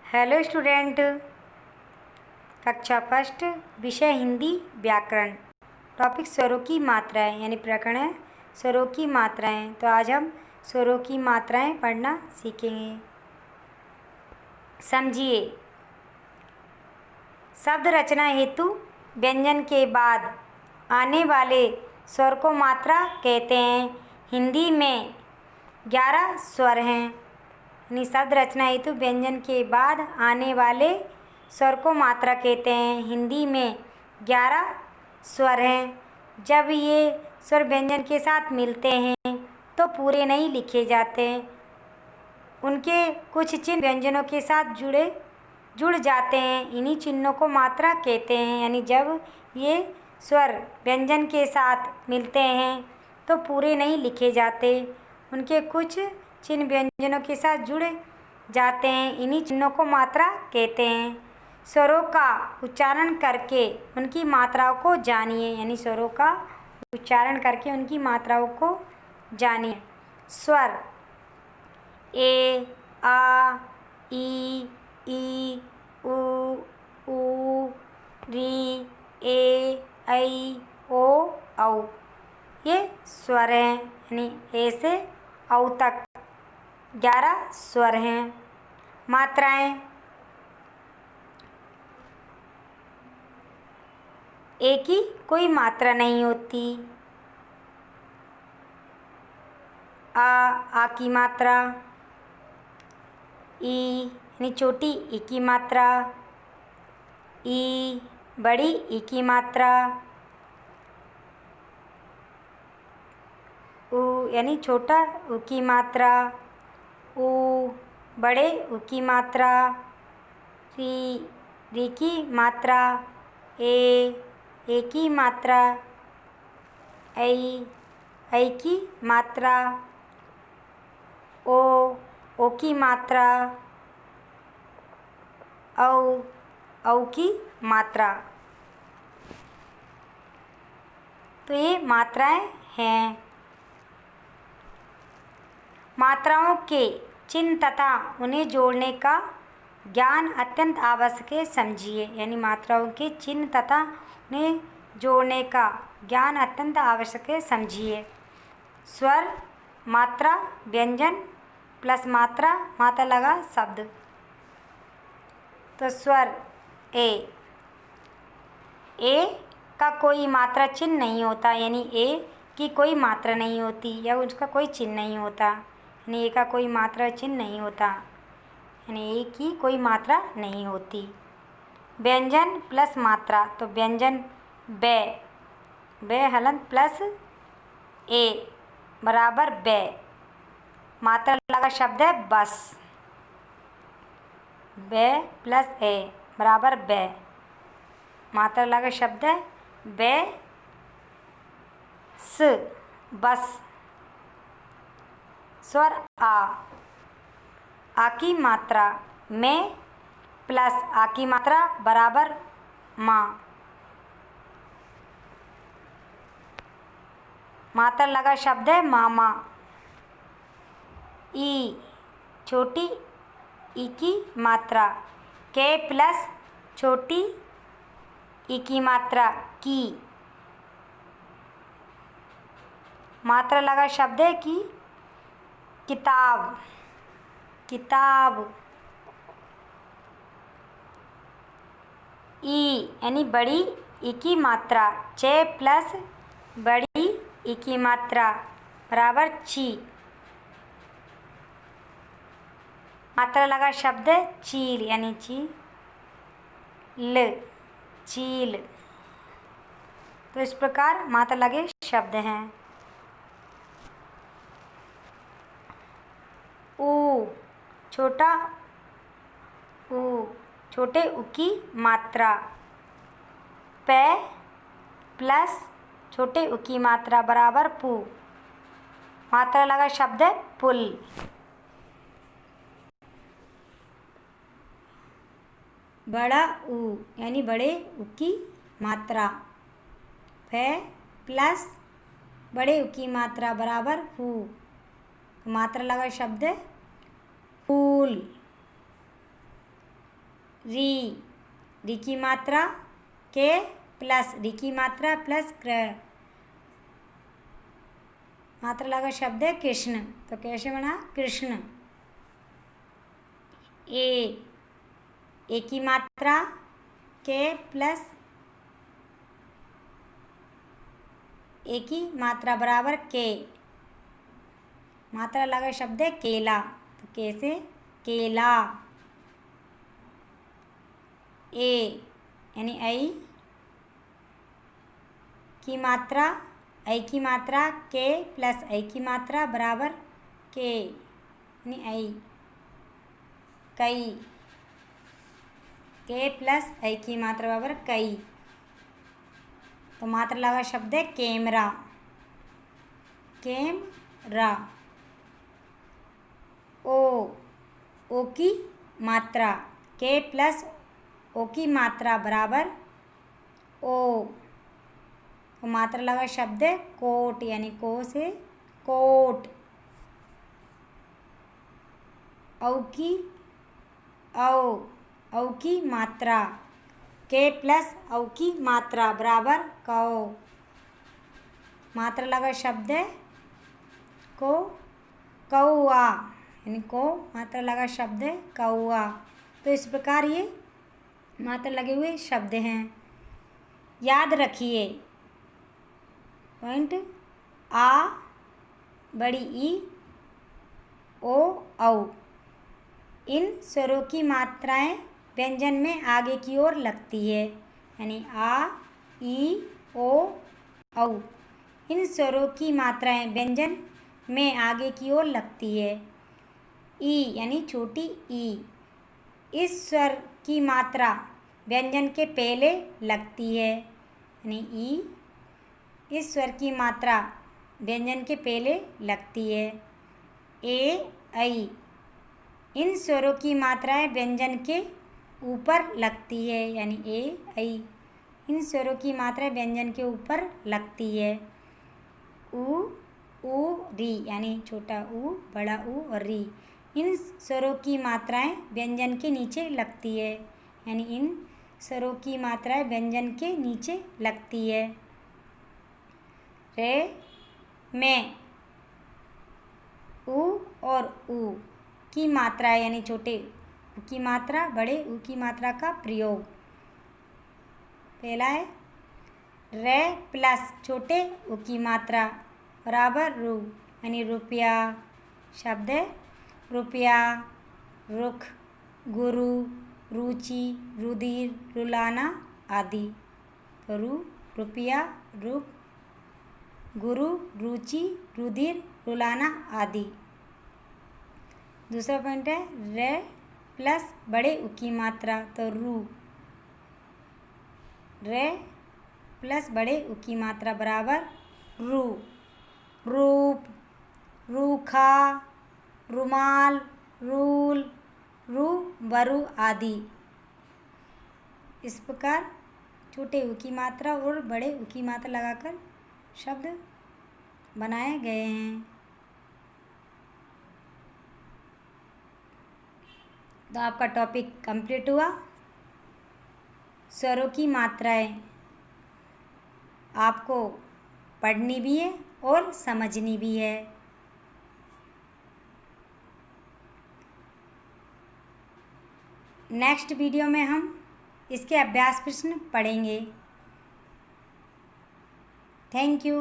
Hello student. कक्षा first, विषय हिंदी व्याकरण, टॉपिक स्वरों की मात्राएं यानी प्रकरण है स्वरों की मात्राएं। तो आज हम स्वरों की मात्राएं पढ़ना सीखेंगे। समझिए। शब्द रचना हेतु व्यंजन के बाद आने वाले स्वर को मात्रा कहते हैं। हिंदी में 11 स्वर हैं। यानी शब्द रचना हेतु व्यंजन के बाद आने वाले स्वर को मात्रा कहते हैं। हिंदी में 11 स्वर हैं। जब ये स्वर व्यंजन के साथ मिलते हैं तो पूरे नहीं लिखे जाते। उनके कुछ चिन्ह व्यंजनों के साथ जुड़ जाते हैं। इन्हीं चिन्हों को मात्रा कहते हैं। यानी जब ये स्वर व्यंजन के साथ मिलते हैं तो पूरे नहीं लिखे जाते। उनके कुछ चिन्ह व्यंजनों के साथ जुड़ जाते हैं। इन्हीं चिन्हों को मात्रा कहते हैं। स्वरों का उच्चारण करके उनकी मात्राओं को जानिए। यानी स्वरों का उच्चारण करके उनकी मात्राओं को जानिए। स्वर ए, आ, ई, उ, ऊ, री, ए, ऐ, ओ, औ। ये स्वर हैं। यानी ए से औ तक 11 स्वर हैं। मात्राएं। ए की कोई मात्रा नहीं होती। आ की मात्रा। ई यानी छोटी ई की मात्रा। ई बड़ी ई की मात्रा। उ यानी छोटा उ की मात्रा। ऊ बड़े उ की मात्रा। री की मात्रा। ए की मात्रा। ऐ की मात्रा। ओ की मात्रा। औ की मात्रा। तो ये मात्राएं हैं। मात्राओं के चिन्ह तथा उन्हें जोड़ने का ज्ञान अत्यंत आवश्यक है। समझिए। यानी मात्राओं के चिन्ह तथा उन्हें जोड़ने का ज्ञान अत्यंत आवश्यक है। समझिए। स्वर, मात्रा, व्यंजन प्लस मात्रा लगा शब्द। तो स्वर ए का कोई मात्रा चिन्ह नहीं होता। यानी ए की कोई मात्रा नहीं होती या उसका कोई चिन्ह नहीं होता। यानी ए का कोई मात्रा चिन्ह नहीं होता। यानी ए की कोई मात्रा नहीं होती। व्यंजन प्लस मात्रा। तो व्यंजन बे हलंत प्लस ए बराबर बे। मात्रा लगा शब्द है बस। बे प्लस ए बराबर बे। मात्रा लगा शब्द है बे स बस। स्वर आ की मात्रा में प्लस आ की मात्रा बराबर माँ। मात्रा लगा शब्द है मामा। ई छोटी ई की मात्रा। के प्लस छोटी ई की मात्रा की। मात्रा लगा शब्द है की। किताब। ई यानी बड़ी ई की मात्रा। चे प्लस बड़ी ई की मात्रा बराबर ची। मात्रा लगा शब्द है चील यानी चील। तो इस प्रकार मात्रा लगे शब्द हैं। ऊ छोटे उ की मात्रा। पे प्लस छोटे उ की मात्रा बराबर पू। मात्रा लगा शब्द है पुल। बड़ा ऊ यानी बड़े उ की मात्रा। पे प्लस बड़े उ की मात्रा बराबर पू। मात्रा लगा शब्द है फूल। री, री की मात्रा के प्लस री की मात्रा प्लस क्र, मात्रा लगा शब्द है कृष्ण, तो कैसे बना कृष्ण। ए की मात्रा के प्लस ए की मात्रा बराबर के, मात्रा लगा शब्द है केला, तो कैसे केला। ए यानी आई की मात्रा, आई की मात्रा के प्लस आई की मात्रा बराबर के, यानी आई कई, के प्लस आई की मात्रा बराबर कई, तो मात्रा लगा शब्द है कैमरा, कैमरा। ओ की मात्रा के प्लस ओ की मात्रा बराबर ओ, तो मात्रा लगा शब्द है कोट, यानी को से कोट। औ की मात्रा के प्लस औ की मात्रा बराबर कौ, मात्रा लगा शब्द है को, कौआ, यानी को मात्रा लगा शब्द है कौआ। तो इस प्रकार ये मात्रा लगे हुए शब्द हैं। याद रखिए पॉइंट, आ बड़ी ई ओ औ, इन स्वरों की मात्राएं व्यंजन में आगे की ओर लगती है, यानी आ ई ओ औ, इन स्वरों की मात्राएं व्यंजन में आगे की ओर लगती है। ई यानी छोटी ई, इस स्वर की मात्रा व्यंजन के पहले लगती है, यानी ई इस स्वर की मात्रा व्यंजन के पहले लगती है। ए ऐ, इन स्वरों की मात्राएं व्यंजन के ऊपर लगती है, यानी ए ऐ इन स्वरों की मात्रा व्यंजन के ऊपर लगती है। ऊ री, यानी छोटा ऊ बड़ा ऊ और री, इन स्वरों की मात्राएं व्यंजन के नीचे लगती है, यानी इन स्वरों की मात्राएं व्यंजन के नीचे लगती है। रे में ऊ और ऊ की मात्रा, यानी छोटे ऊ की मात्रा बड़े ऊ की मात्रा का प्रयोग। पहला है रे प्लस छोटे ऊ की मात्रा बराबर रू, यानी रुपया। शब्द है रुपया, रुख, गुरु, रुचि, रुधिर, रुलाना आदि। तो रुपया, रुख, गुरु, रुचि, रुधिर, रुलाना आदि। दूसरा पॉइंट है रे प्लस बड़े ऊ की मात्रा, तो रू, रे प्लस बड़े ऊ की मात्रा बराबर रू। रूप, रूखा, रुमाल, रूल, रूबरू आदि। इस प्रकार छोटे ऊ की मात्रा और बड़े ऊ की मात्रा लगाकर शब्द बनाए गए हैं। तो आपका टॉपिक कंप्लीट हुआ। स्वरों की मात्राएं आपको पढ़नी भी है और समझनी भी है। नेक्स्ट वीडियो में हम इसके अभ्यास प्रश्न पढ़ेंगे। Thank you.